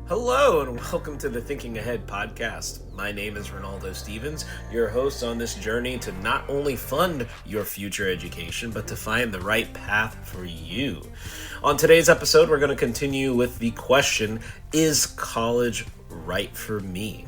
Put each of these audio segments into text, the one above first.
Hello and welcome to the Thinking Ahead podcast. My name is Ronaldo Stevens, your host on this journey to not only fund your future education, but to find the right path for you. On today's episode, we're going to continue with the question, is college right for me?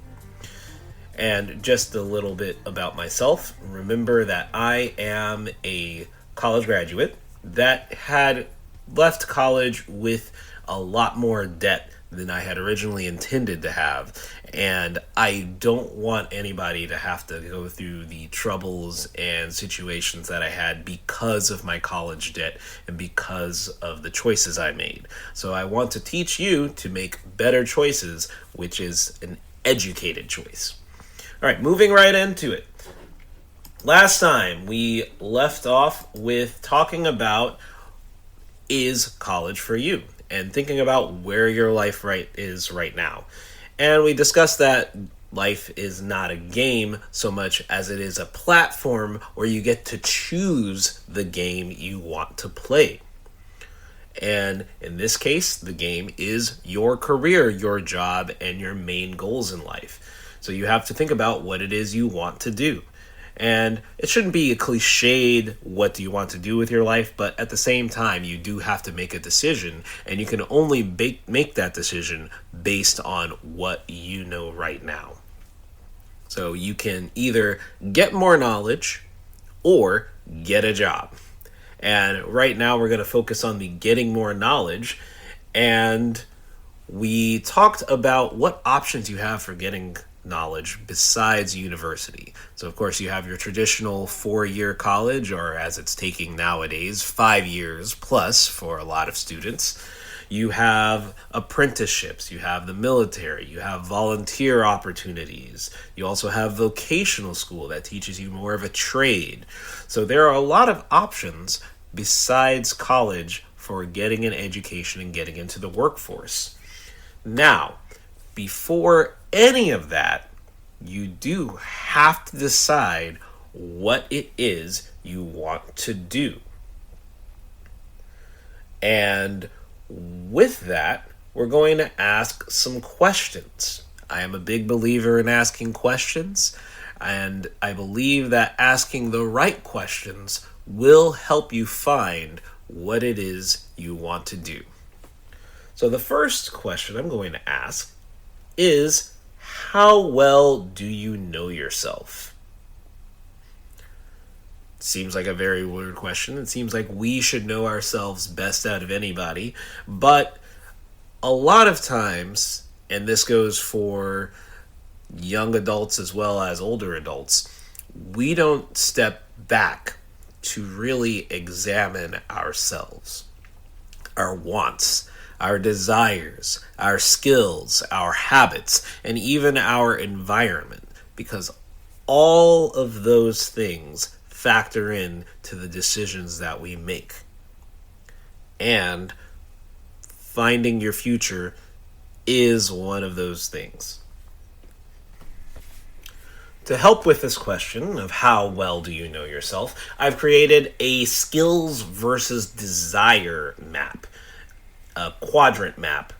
And just a little bit about myself. Remember that I am a college graduate that had left college with a lot more debt than I had originally intended to have. And I don't want anybody to have to go through the troubles and situations that I had because of my college debt and because of the choices I made. So I want to teach you to make better choices, which is an educated choice. All right, moving right into it. Last time we left off with talking about, is college for you? And thinking about where your life is right now. And we discussed that life is not a game so much as it is a platform where you get to choose the game you want to play. And in this case, the game is your career, your job, and your main goals in life. So you have to think about what it is you want to do. And it shouldn't be a cliched, what do you want to do with your life? But at the same time, you do have to make a decision. And you can only make that decision based on what you know right now. So you can either get more knowledge or get a job. And right now we're going to focus on the getting more knowledge. And we talked about what options you have for getting knowledge besides university. So of course you have your traditional 4-year college, or as it's taking nowadays, 5 years plus for a lot of students. You have apprenticeships, you have the military, you have volunteer opportunities. You also have vocational school that teaches you more of a trade. So there are a lot of options besides college for getting an education and getting into the workforce. Now, before any of that, you do have to decide what it is you want to do. And with that, we're going to ask some questions. I am a big believer in asking questions, and I believe that asking the right questions will help you find what it is you want to do. So the first question I'm going to ask is, how well do you know yourself? Seems like a very weird question. It seems like we should know ourselves best out of anybody. But a lot of times, and this goes for young adults as well as older adults, we don't step back to really examine ourselves, our wants, our desires, our skills, our habits, and even our environment, because all of those things factor in to the decisions that we make. And finding your future is one of those things. To help with this question of how well do you know yourself, I've created a skills versus desire map. A quadrant map,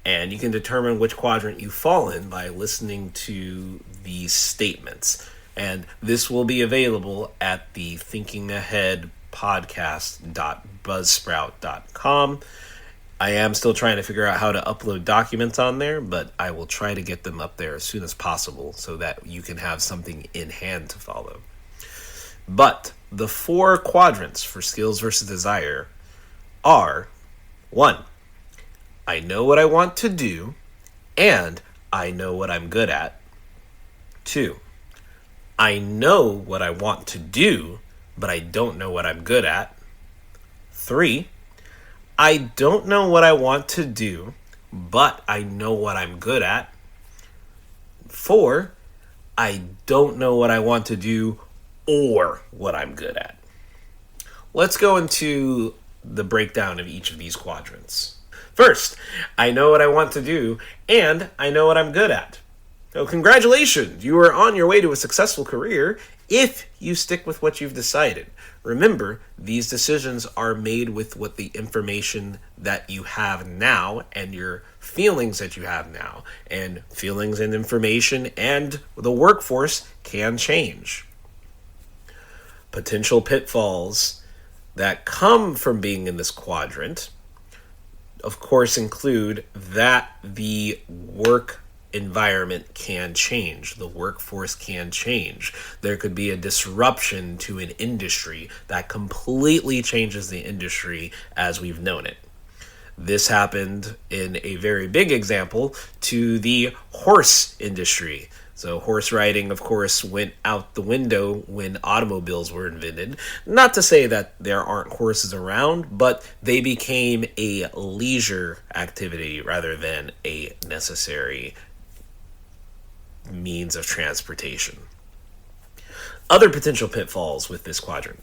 and you can determine which quadrant you fall in by listening to these statements. And this will be available at the Thinking Ahead podcast.buzzsprout.com. I am still trying to figure out how to upload documents on there, but I will try to get them up there as soon as possible so that you can have something in hand to follow. But the 4 quadrants for skills versus desire are: 1, I know what I want to do, and I know what I'm good at. 2, I know what I want to do, but I don't know what I'm good at. 3, I don't know what I want to do, but I know what I'm good at. 4, I don't know what I want to do or what I'm good at. Let's go into the breakdown of each of these quadrants. First, I know what I want to do, and I know what I'm good at. So congratulations, you are on your way to a successful career if you stick with what you've decided. Remember, these decisions are made with what the information that you have now and your feelings that you have now. And feelings and information and the workforce can change. Potential pitfalls that come from being in this quadrant, of course, include that the work environment can change. The workforce can change. There could be a disruption to an industry that completely changes the industry as we've known it. This happened in a very big example to the horse industry. So horse riding, of course, went out the window when automobiles were invented. Not to say that there aren't horses around, but they became a leisure activity rather than a necessary means of transportation. Other potential pitfalls with this quadrant.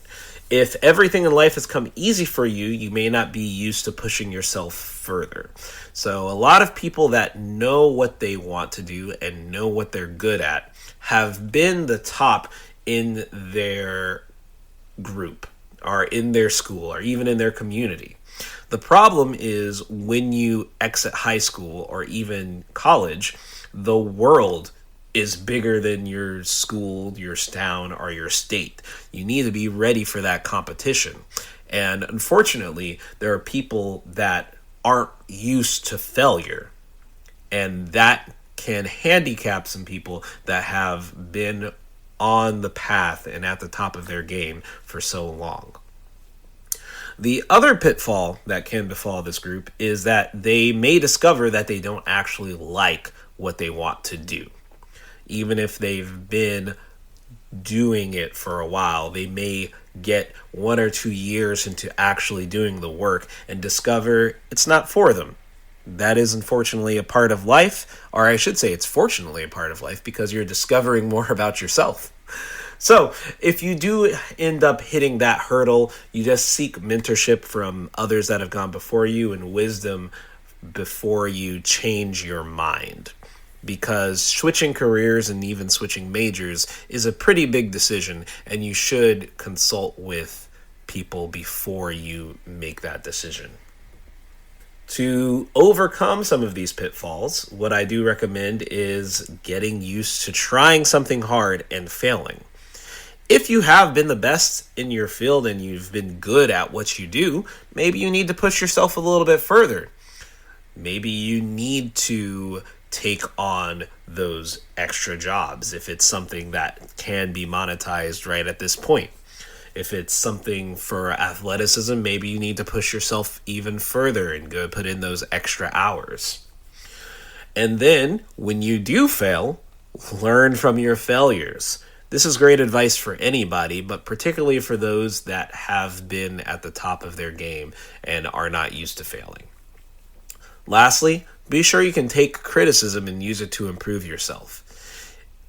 If everything in life has come easy for you, you may not be used to pushing yourself further. So a lot of people that know what they want to do and know what they're good at have been the top in their group or in their school or even in their community. The problem is when you exit high school or even college, the world is bigger than your school, your town, or your state. You need to be ready for that competition. And unfortunately, there are people that aren't used to failure. And that can handicap some people that have been on the path and at the top of their game for so long. The other pitfall that can befall this group is that they may discover that they don't actually like what they want to do. Even if they've been doing it for a while, they may get 1 or 2 years into actually doing the work and discover it's not for them. That is unfortunately a part of life, or I should say it's fortunately a part of life because you're discovering more about yourself. So if you do end up hitting that hurdle, you just seek mentorship from others that have gone before you and wisdom before you change your mind. Because switching careers and even switching majors is a pretty big decision, and you should consult with people before you make that decision. To overcome some of these pitfalls, what I do recommend is getting used to trying something hard and failing. If you have been the best in your field and you've been good at what you do, maybe you need to push yourself a little bit further. Maybe you need to take on those extra jobs if it's something that can be monetized right at this point. If it's something for athleticism, maybe you need to push yourself even further and go put in those extra hours. And then when you do fail, learn from your failures. This is great advice for anybody, but particularly for those that have been at the top of their game and are not used to failing. Lastly, be sure you can take criticism and use it to improve yourself.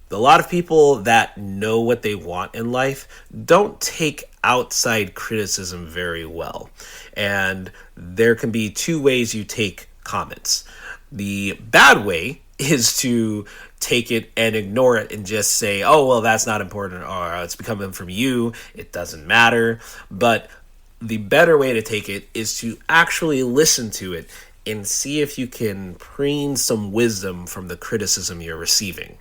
A lot of people that know what they want in life don't take outside criticism very well. And there can be two ways you take comments. The bad way is to take it and ignore it and just say, oh, well, that's not important, or it's coming from you, it doesn't matter. But the better way to take it is to actually listen to it and see if you can preen some wisdom from the criticism you're receiving.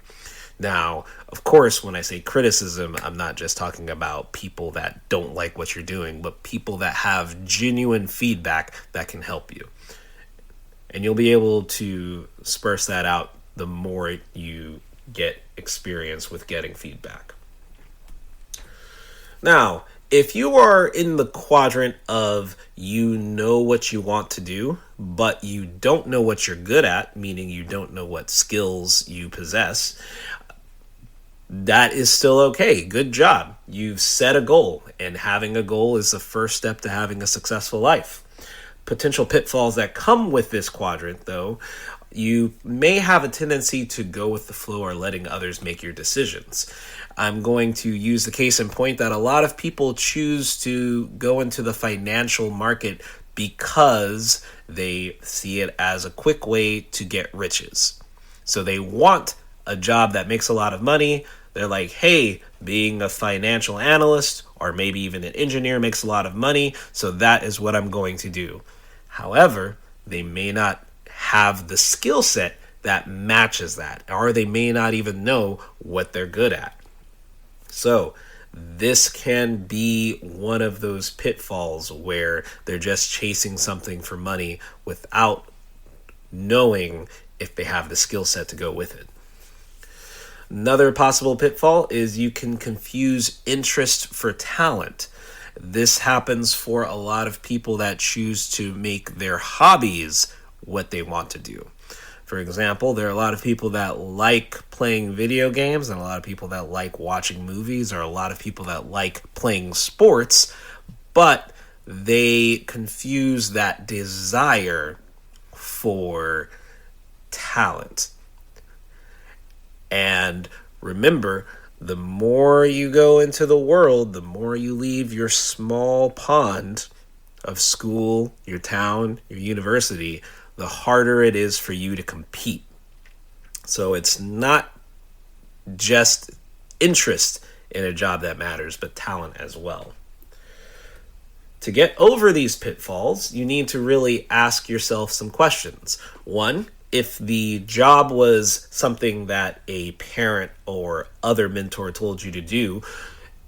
Now, of course, when I say criticism, I'm not just talking about people that don't like what you're doing, but people that have genuine feedback that can help you. And you'll be able to sparse that out the more you get experience with getting feedback. Now, if you are in the quadrant of you know what you want to do, but you don't know what you're good at, meaning you don't know what skills you possess, that is still okay. Good job. You've set a goal, and having a goal is the first step to having a successful life. Potential pitfalls that come with this quadrant, though, you may have a tendency to go with the flow or letting others make your decisions. I'm going to use the case in point that a lot of people choose to go into the financial market because they see it as a quick way to get riches. So they want a job that makes a lot of money, They're like, hey, being a financial analyst or maybe even an engineer makes a lot of money, so that is what I'm going to do. However, they may not have the skill set that matches that, or they may not even know what they're good at. So this can be one of those pitfalls where they're just chasing something for money without knowing if they have the skill set to go with it. Another possible pitfall is you can confuse interest for talent. This happens for a lot of people that choose to make their hobbies what they want to do. For example, there are a lot of people that like playing video games and a lot of people that like watching movies or a lot of people that like playing sports, but they confuse that desire for talent. And remember, the more you go into the world, the more you leave your small pond of school, your town, your university, the harder it is for you to compete. So it's not just interest in a job that matters, but talent as well. To get over these pitfalls, you need to really ask yourself some questions. One, if the job was something that a parent or other mentor told you to do,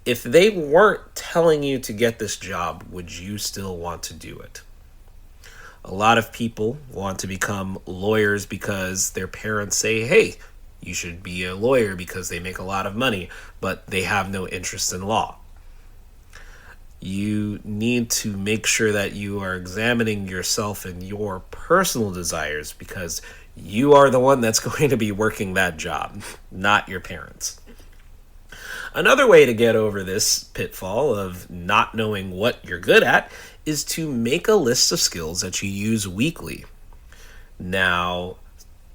if they weren't telling you to get this job, would you still want to do it? A lot of people want to become lawyers because their parents say, hey, you should be a lawyer because they make a lot of money, but they have no interest in law. You need to make sure that you are examining yourself and your personal desires because you are the one that's going to be working that job, not your parents. Another way to get over this pitfall of not knowing what you're good at is to make a list of skills that you use weekly. Now,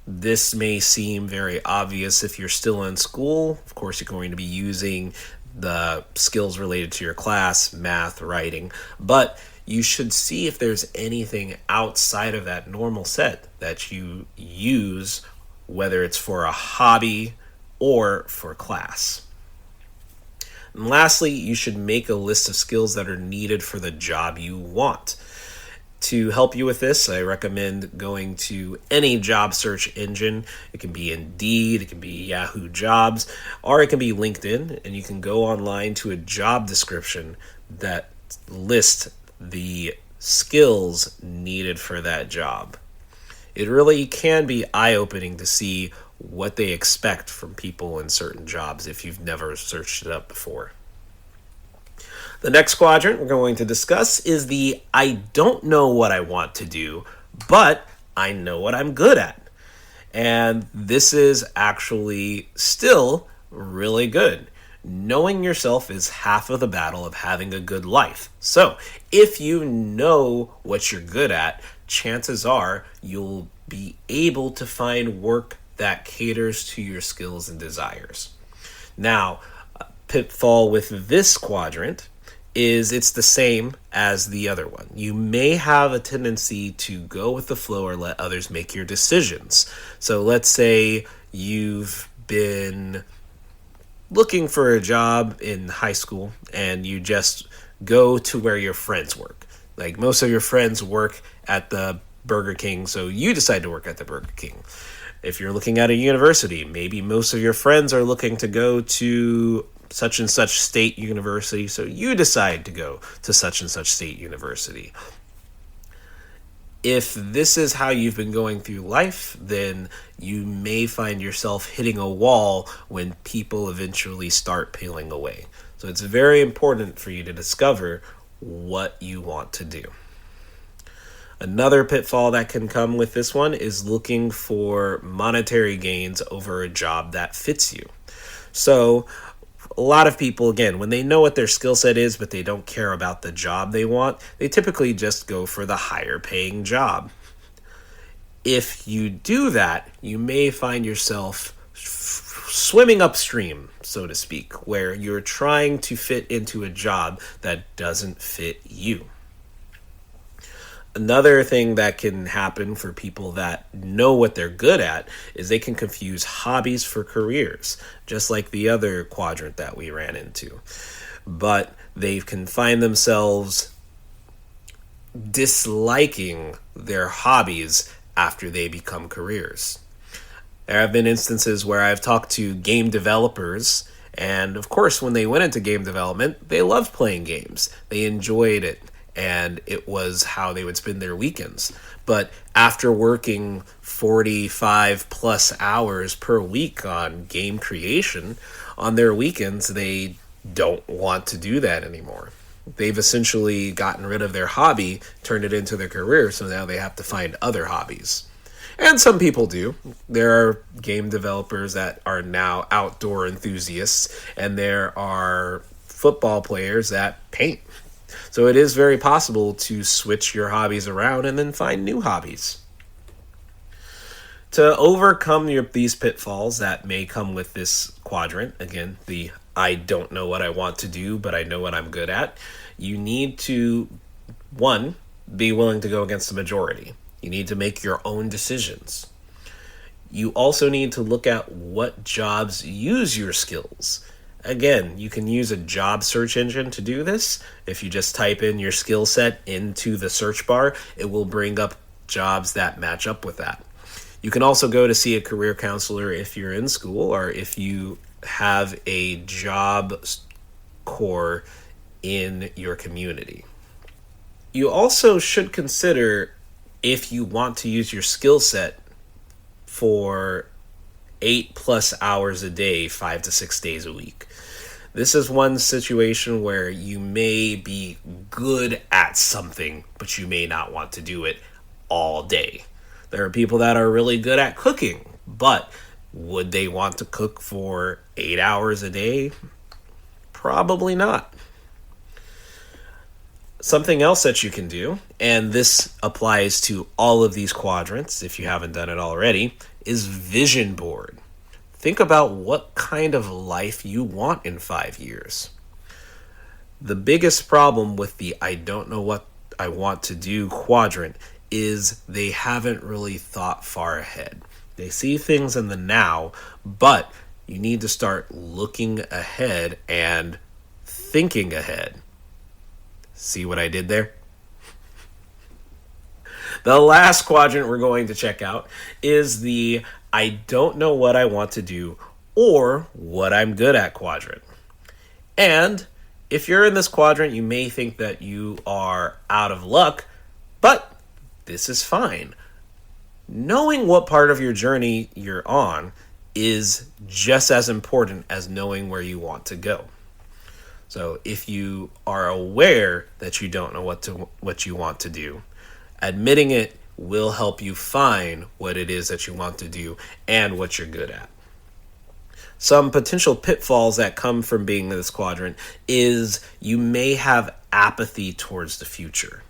this may seem very obvious if you're still in school. Of course, you're going to be using the skills related to your class, math, writing, but you should see if there's anything outside of that normal set that you use, whether it's for a hobby or for class. And lastly, you should make a list of skills that are needed for the job you want. To help you with this, I recommend going to any job search engine. It can be Indeed, it can be Yahoo Jobs, or it can be LinkedIn, and you can go online to a job description that lists the skills needed for that job. It really can be eye-opening to see what they expect from people in certain jobs if you've never searched it up before. The next quadrant we're going to discuss is the I don't know what I want to do, but I know what I'm good at. And this is actually still really good. Knowing yourself is half of the battle of having a good life. So if you know what you're good at, chances are you'll be able to find work that caters to your skills and desires. Now, a pitfall with this quadrant is it's the same as the other one. You may have a tendency to go with the flow or let others make your decisions. So let's say you've been looking for a job in high school and you just go to where your friends work. Like most of your friends work at the Burger King, so you decide to work at the Burger King. If you're looking at a university, maybe most of your friends are looking to go to such and such state university, so you decide to go to such and such state university. If this is how you've been going through life, then you may find yourself hitting a wall when people eventually start peeling away. So it's very important for you to discover what you want to do. Another pitfall that can come with this one is looking for monetary gains over a job that fits you. So a lot of people, again, when they know what their skill set is, but they don't care about the job they want, they typically just go for the higher paying job. If you do that, you may find yourself swimming upstream, so to speak, where you're trying to fit into a job that doesn't fit you. Another thing that can happen for people that know what they're good at is they can confuse hobbies for careers, just like the other quadrant that we ran into. But they can find themselves disliking their hobbies after they become careers. There have been instances where I've talked to game developers, and of course, when they went into game development, they loved playing games. They enjoyed it, and it was how they would spend their weekends. But after working 45 plus hours per week on game creation, on their weekends, they don't want to do that anymore. They've essentially gotten rid of their hobby, turned it into their career, so now they have to find other hobbies. And some people do. There are game developers that are now outdoor enthusiasts, and there are football players that paint. So it is very possible to switch your hobbies around and then find new hobbies. To overcome these pitfalls that may come with this quadrant, again, the I don't know what I want to do, but I know what I'm good at, you need to, one, be willing to go against the majority. You need to make your own decisions. You also need to look at what jobs use your skills. Again, you can use a job search engine to do this. If you just type in your skill set into the search bar, it will bring up jobs that match up with that. You can also go to see a career counselor if you're in school or if you have a job corps in your community. You also should consider if you want to use your skill set for 8+ hours a day, 5 to 6 days a week. This is one situation where you may be good at something, but you may not want to do it all day. There are people that are really good at cooking, but would they want to cook for 8 hours a day? Probably not. Something else that you can do, and this applies to all of these quadrants if you haven't done it already, is vision board. Think about what kind of life you want in 5 years. The biggest problem with the I don't know what I want to do quadrant is they haven't really thought far ahead. They see things in the now, but you need to start looking ahead and thinking ahead. See what I did there? The last quadrant we're going to check out is the I don't know what I want to do or what I'm good at quadrant. And if you're in this quadrant, you may think that you are out of luck, but this is fine. Knowing what part of your journey you're on is just as important as knowing where you want to go. So if you are aware that you don't know what you want to do, admitting it will help you find what it is that you want to do and what you're good at. Some potential pitfalls that come from being in this quadrant is you may have apathy towards the future.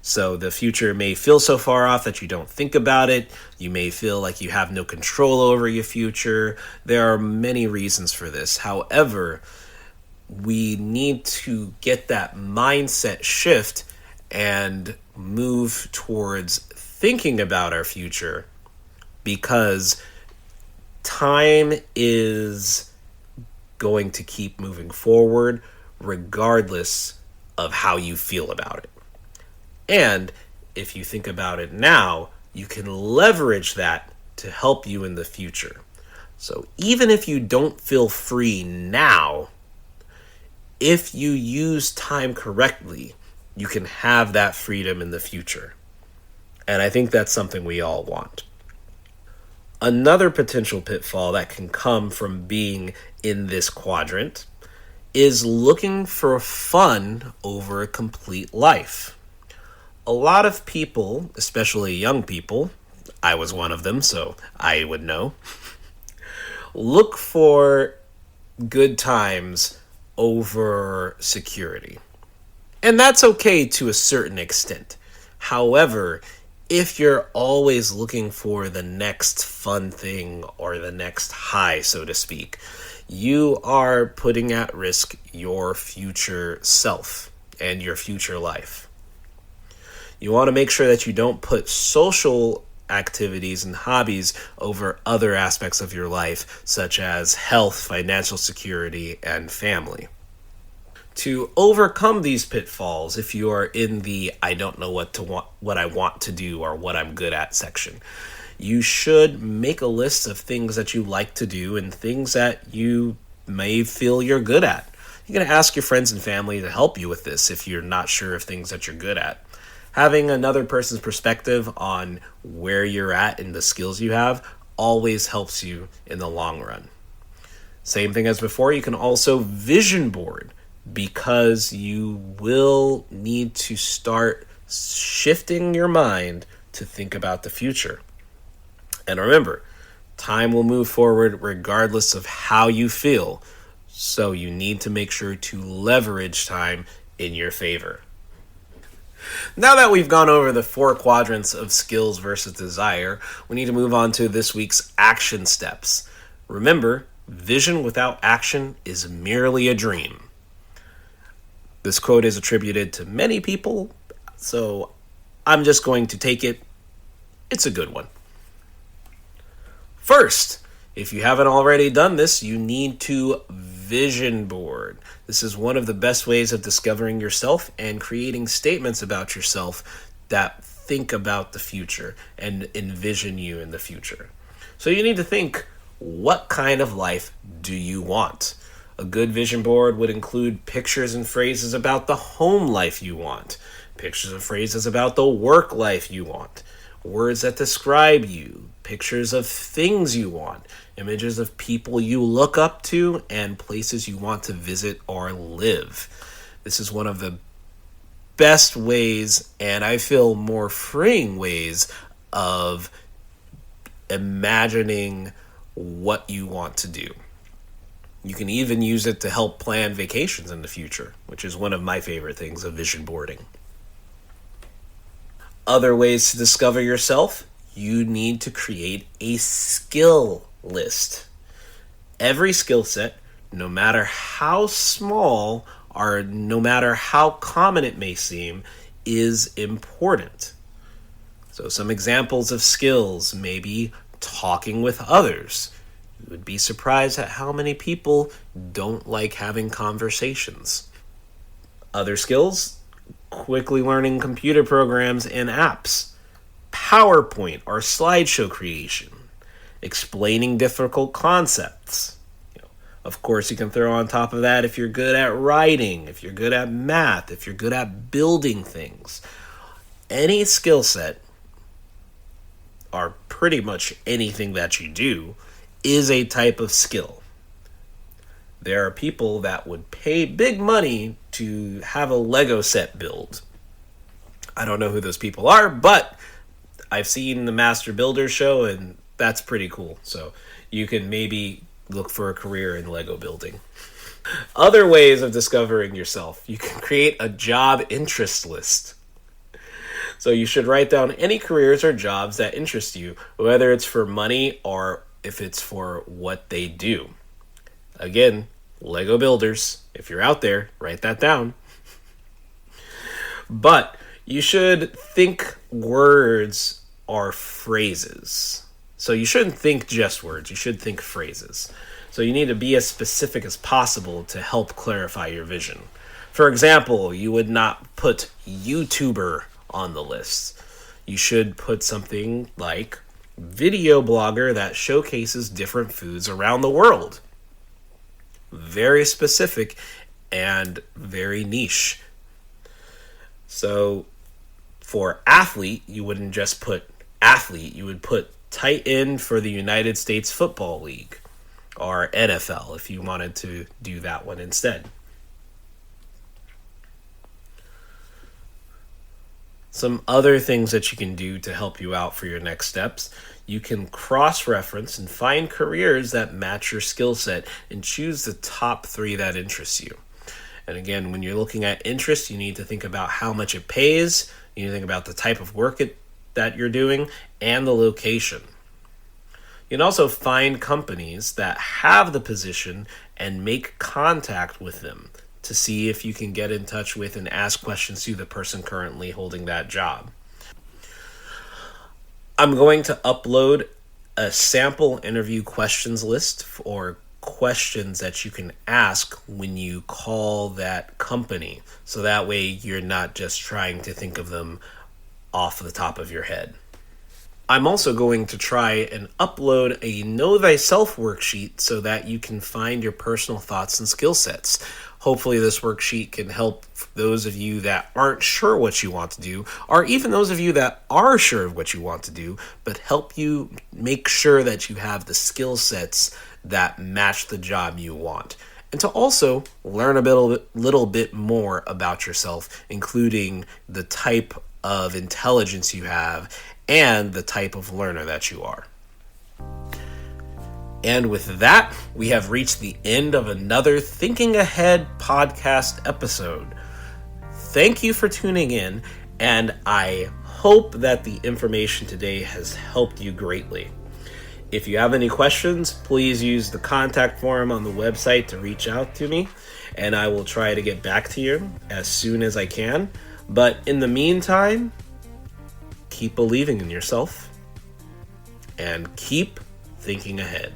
So the future may feel so far off that you don't think about it. You may feel like you have no control over your future. There are many reasons for this. However, we need to get that mindset shift and move towards thinking about our future, because time is going to keep moving forward regardless of how you feel about it. And if you think about it now, you can leverage that to help you in the future. So even if you don't feel free now, if you use time correctly, you can have that freedom in the future. And I think that's something we all want. Another potential pitfall that can come from being in this quadrant is looking for fun over a complete life. A lot of people, especially young people, I was one of them, so I would know, look for good times over security. And that's okay to a certain extent. However, if you're always looking for the next fun thing or the next high, so to speak, you are putting at risk your future self and your future life. You want to make sure that you don't put social activities and hobbies over other aspects of your life, such as health, financial security, and family. To overcome these pitfalls, if you are in the I don't know what I want to do or what I'm good at section, you should make a list of things that you like to do and things that you may feel you're good at. You're going to ask your friends and family to help you with this if you're not sure of things that you're good at. Having another person's perspective on where you're at and the skills you have always helps you in the long run. Same thing as before, you can also vision board, because you will need to start shifting your mind to think about the future. And remember, time will move forward regardless of how you feel, so you need to make sure to leverage time in your favor. Now that we've gone over the 4 quadrants of skills versus desire, we need to move on to this week's action steps. Remember, vision without action is merely a dream. This quote is attributed to many people, so I'm just going to take it. It's a good one. First, if you haven't already done this, you need to vision board. This is one of the best ways of discovering yourself and creating statements about yourself that think about the future and envision you in the future. So you need to think, what kind of life do you want? A good vision board would include pictures and phrases about the home life you want, pictures and phrases about the work life you want, words that describe you, pictures of things you want, images of people you look up to, and places you want to visit or live. This is one of the best ways, and I feel more freeing ways, of imagining what you want to do. You can even use it to help plan vacations in the future, which is one of my favorite things of vision boarding. Other ways to discover yourself, you need to create a skill list. Every skill set, no matter how small or no matter how common it may seem, is important. So some examples of skills may be talking with others. You would be surprised at how many people don't like having conversations. Other skills, quickly learning computer programs and apps, PowerPoint or slideshow creation, explaining difficult concepts. Of course, you can throw on top of that if you're good at writing, if you're good at math, if you're good at building things. Any skill set, or pretty much anything that you do, is a type of skill. There are people that would pay big money to have a Lego set build. I don't know who those people are, but I've seen the Master Builder show, and that's pretty cool. So you can maybe look for a career in Lego building. Other ways of discovering yourself. You can create a job interest list. So you should write down any careers or jobs that interest you, whether it's for money or if it's for what they do. Again, Lego builders, if you're out there, write that down. But you should think words or phrases. So you shouldn't think just words, you should think phrases. So you need to be as specific as possible to help clarify your vision. For example, you would not put YouTuber on the list. You should put something like video blogger that showcases different foods around the world. Very specific and very niche. So for athlete, you wouldn't just put athlete, you would put tight end for the United States Football League or NFL if you wanted to do that one instead. Some other things that you can do to help you out for your next steps. You can cross-reference and find careers that match your skill set and choose the top 3 that interest you. And again, when you're looking at interest, you need to think about how much it pays. You need to think about the type of work that you're doing and the location. You can also find companies that have the position and make contact with them. to see if you can get in touch with and ask questions to the person currently holding that job. I'm going to upload a sample interview questions list for questions that you can ask when you call that company. So that way you're not just trying to think of them off the top of your head. I'm also going to try and upload a Know Thyself worksheet so that you can find your personal thoughts and skill sets. Hopefully this worksheet can help those of you that aren't sure what you want to do, or even those of you that are sure of what you want to do, but help you make sure that you have the skill sets that match the job you want. And to also learn a little bit more about yourself, including the type of intelligence you have and the type of learner that you are. And with that, we have reached the end of another Thinking Ahead podcast episode. Thank you for tuning in, and I hope that the information today has helped you greatly. If you have any questions, please use the contact form on the website to reach out to me, and I will try to get back to you as soon as I can. But in the meantime, keep believing in yourself and keep thinking ahead.